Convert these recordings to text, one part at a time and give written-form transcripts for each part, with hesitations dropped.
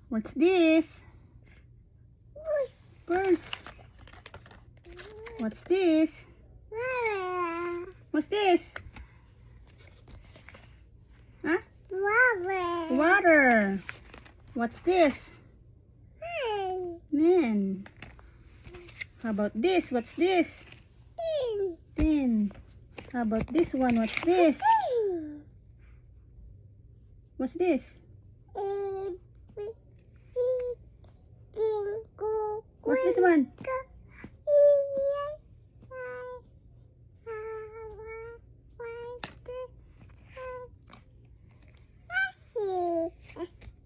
What's this? Purse. What's this? What's this? Huh? Water. What's this? Man. How about this? What's this? Tin. How about this one? What's this? What's this? What's this one?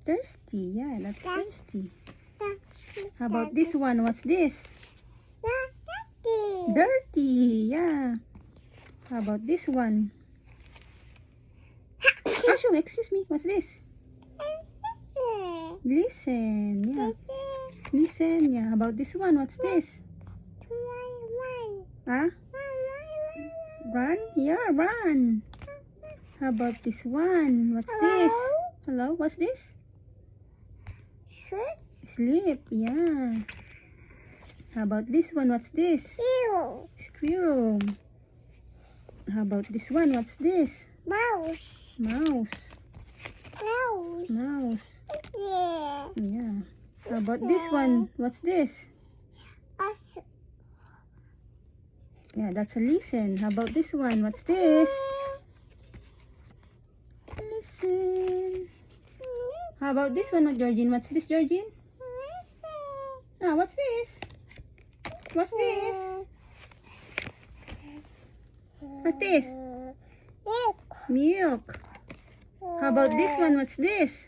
Thirsty. Yeah, that's thirsty. How about this one? What's this? Dirty. Yeah. How about this one? Ashu, excuse me. What's this? Listen. Yeah. Listen. Yeah. How about this one? What's this? Huh? Run? Yeah, run. How about this one? What's this? Hello? What's this? Sleep. Yeah. How about this one? What's this? Squirrel. How about this one? What's this? Mouse. Yeah. How about this one? What's this? Yeah, that's a listen. How about this one? What's this? Listen. How about this one, Georgine? What's this, Georgine? Ah, what's this? What's this? What's this? Milk. How about this one? What's this?